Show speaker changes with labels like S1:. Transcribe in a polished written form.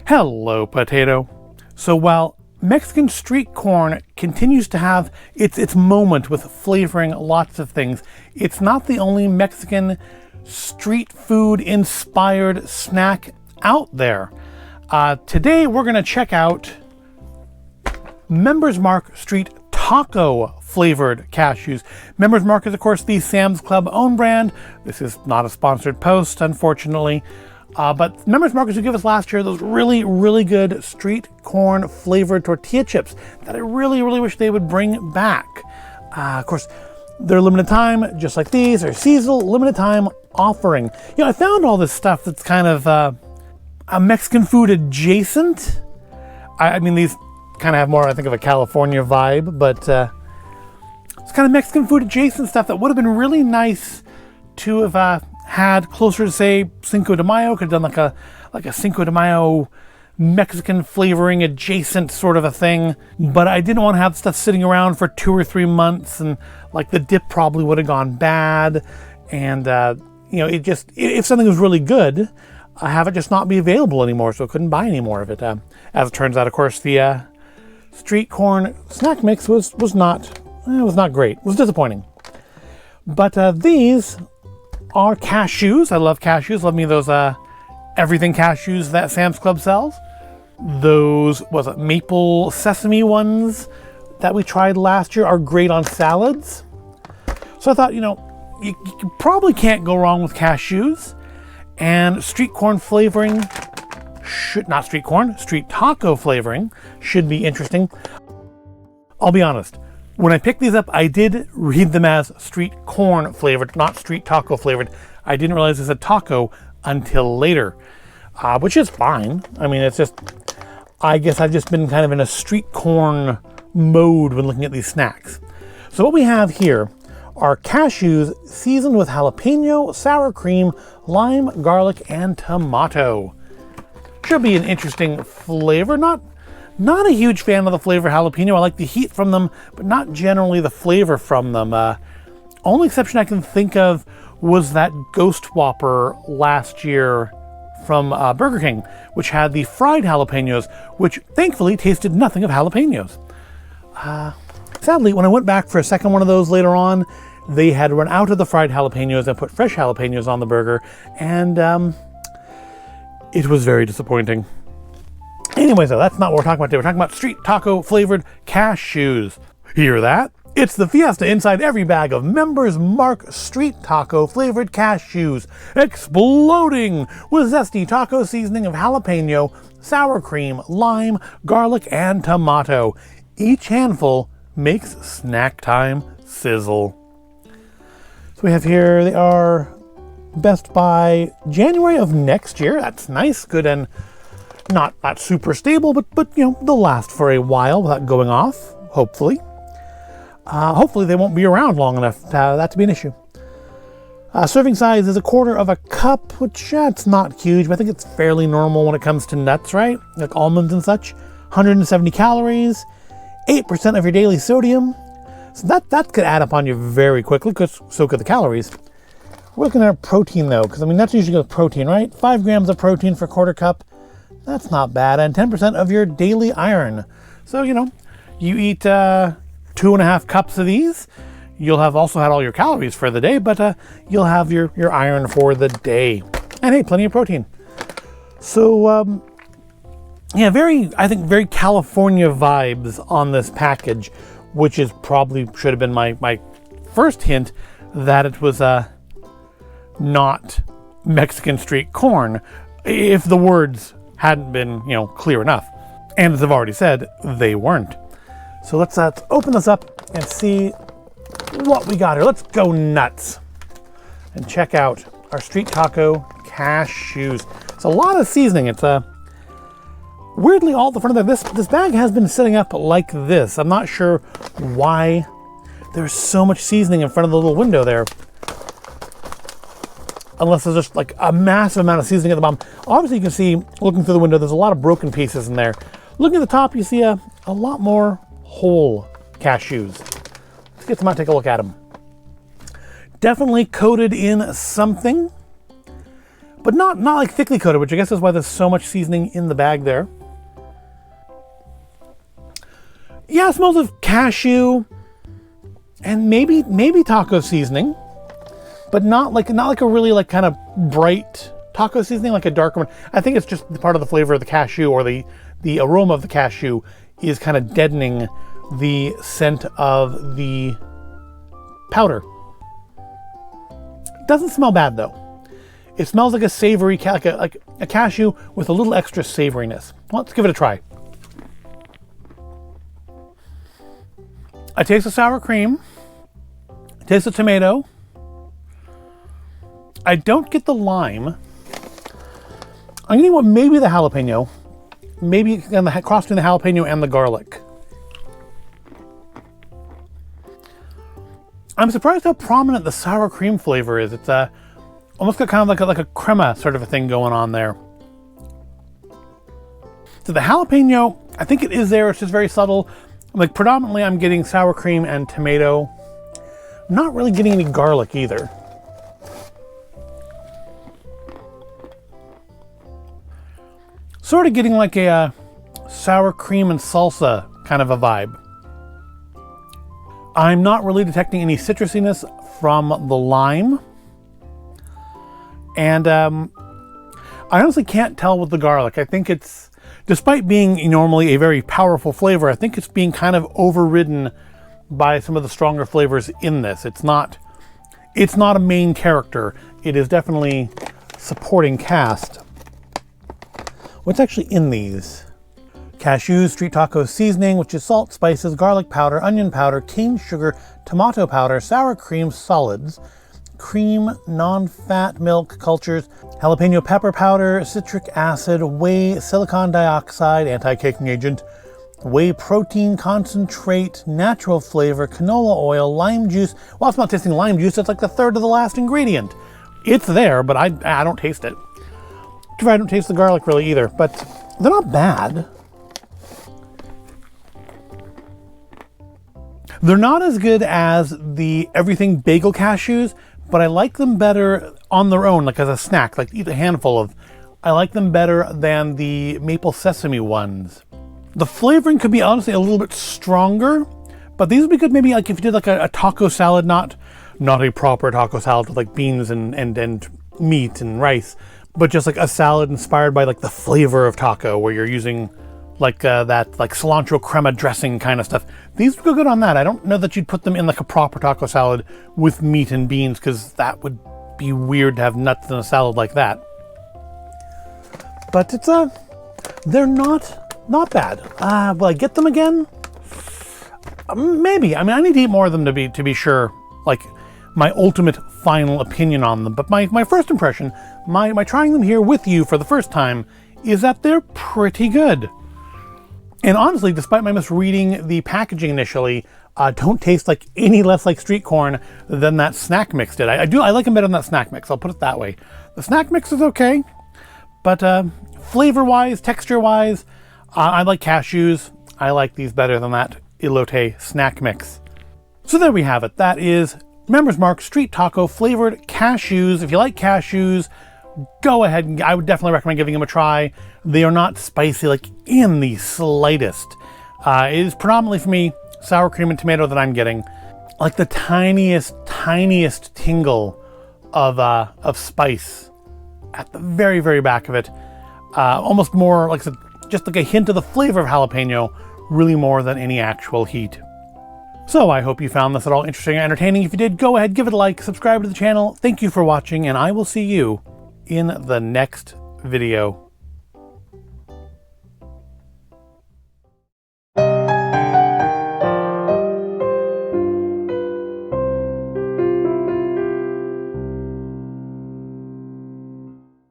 S1: Hello, potato. So while Mexican street corn continues to have its moment with flavoring lots of things, it's not the only Mexican street food inspired snack out there. Today we're going to check out Members Mark Street Taco Flavored Cashews. Members Mark is, of course, the Sam's Club own brand. This is not a sponsored post, unfortunately. But Members Mark who gave us last year those really good street corn flavored tortilla chips that I really wish they would bring back. Of course, they're limited time, just like these. They're seasonal, limited time offering. You know, I found all this stuff that's kind of a Mexican food adjacent. I mean, these kind of have more, I think, of a California vibe, but it's kind of Mexican food adjacent stuff that would have been really nice to have had closer to, say, Cinco de Mayo. Could have done like a Cinco de Mayo Mexican flavoring adjacent sort of a thing, but I didn't want to have stuff sitting around for 2 or 3 months, and like the dip probably would have gone bad, and you know, it just, if something was really good, I have it just not be available anymore, so I couldn't buy any more of it. As it turns out, of course, the street corn snack mix was not great. It was disappointing. But these are cashews. I love cashews. Love me those everything cashews that Sam's Club sells. Those maple sesame ones that we tried last year are great on salads. So I thought, you know, you probably can't go wrong with cashews, and street corn flavoring street taco flavoring should be interesting. I'll be honest. When I picked these up, I did read them as street corn flavored, not street taco flavored. I didn't realize it said taco until later, which is fine. I mean, it's just, I guess I've just been kind of in a street corn mode when looking at these snacks. So what we have here are cashews seasoned with jalapeno, sour cream, lime, garlic, and tomato. Should be an interesting flavor. Not a huge fan of the flavor jalapeno. I like the heat from them, but not generally the flavor from them. Only exception I can think of was that Ghost Whopper last year from Burger King, which had the fried jalapenos, which thankfully tasted nothing of jalapenos. Sadly, when I went back for a second one of those later on, they had run out of the fried jalapenos and put fresh jalapenos on the burger, and it was very disappointing. Anyway, so that's not what we're talking about today. We're talking about street taco flavored cashews. Hear that? It's the fiesta inside every bag of Members Mark street taco flavored cashews, exploding with zesty taco seasoning of jalapeno, sour cream, lime, garlic, and tomato. Each handful makes snack time sizzle. So we have here, they are best by January of next year. That's nice, good, and not super stable, but you know, they'll last for a while without going off, hopefully. Hopefully they won't be around long enough for that to be an issue. Serving size is 1/4 of a cup, which it's not huge, but I think it's fairly normal when it comes to nuts, right? Like almonds and such. 170 calories, 8% of your daily sodium. So that could add up on you very quickly, because so could the calories. We're looking at protein though, because I mean, that's usually good protein, right? 5 grams of protein for 1/4 cup. That's not bad, and 10% of your daily iron. So, you know, you eat 2.5 cups of these, you'll have also had all your calories for the day, but you'll have your iron for the day. And hey, plenty of protein. So, yeah, I think very California vibes on this package, which is probably should have been my first hint that it was not Mexican street corn, if the words hadn't been, you know, clear enough. And as I've already said, they weren't. So let's open this up and see what we got here. Let's go nuts and check out our street taco cashews. It's a lot of seasoning. It's weirdly all the front of this bag has been sitting up like this. I'm not sure why there's so much seasoning in front of the little window there. Unless there's just like a massive amount of seasoning at the bottom. Obviously you can see, looking through the window, there's a lot of broken pieces in there. Looking at the top, you see a lot more whole cashews. Let's get some out and take a look at them. Definitely coated in something, but not like thickly coated, which I guess is why there's so much seasoning in the bag there. Yeah, it smells of cashew and maybe taco seasoning, but not like a really like kind of bright taco seasoning, like a darker one. I think it's just part of the flavor of the cashew, or the aroma of the cashew is kind of deadening the scent of the powder. It doesn't smell bad though. It smells like a savory, like a cashew with a little extra savoriness. Well, let's give it a try. I taste the sour cream. I taste the tomato. I don't get the lime. I'm getting what maybe the jalapeno, maybe the cross between the jalapeno and the garlic. I'm surprised how prominent the sour cream flavor is. It's almost got kind of like a crema sort of a thing going on there. So the jalapeno, I think it is there. It's just very subtle. Like predominantly, I'm getting sour cream and tomato. I'm not really getting any garlic either. Sort of getting like a sour cream and salsa kind of a vibe. I'm not really detecting any citrusiness from the lime. And I honestly can't tell with the garlic. I think it's, despite being normally a very powerful flavor, I think it's being kind of overridden by some of the stronger flavors in this. It's not a main character. It is definitely supporting cast. What's actually in these? Cashews, street taco seasoning, which is salt, spices, garlic powder, onion powder, cane sugar, tomato powder, sour cream solids, cream, non-fat milk cultures, jalapeno pepper powder, citric acid, whey, silicon dioxide, anti-caking agent, whey protein concentrate, natural flavor, canola oil, lime juice. While it's not tasting lime juice, it's like the third of the last ingredient. It's there, but I don't taste it. I don't taste the garlic really either, but they're not bad. They're not as good as the everything bagel cashews, but I like them better on their own, like as a snack, like eat a handful of. I like them better than the maple sesame ones. The flavoring could be honestly a little bit stronger, but these would be good maybe like if you did like a taco salad, not a proper taco salad with like beans and meat and rice, but just like a salad inspired by like the flavor of taco, where you're using like that like cilantro crema dressing kind of stuff. These would go good on that. I don't know that you'd put them in like a proper taco salad with meat and beans, because that would be weird to have nuts in a salad like that. But it's they're not bad. Will I get them again? Maybe. I mean, I need to eat more of them to be sure, like my ultimate final opinion on them. But my first impression, my trying them here with you for the first time, is that they're pretty good. And honestly, despite my misreading the packaging initially, don't taste like any less like street corn than that snack mix did. I like them better than that snack mix, I'll put it that way. The snack mix is okay, but flavor-wise, texture-wise, I like cashews. I like these better than that elote snack mix. So there we have it. That is Member's Mark Street Taco Flavored Cashews. If you like cashews, go ahead. I would definitely recommend giving them a try. They are not spicy like in the slightest. It is predominantly for me sour cream and tomato that I'm getting. Like the tiniest tingle of spice at the very, very back of it. Almost more like just like a hint of the flavor of jalapeno, really more than any actual heat. So I hope you found this at all interesting and entertaining. If you did, go ahead, give it a like, subscribe to the channel. Thank you for watching, and I will see you in the next video.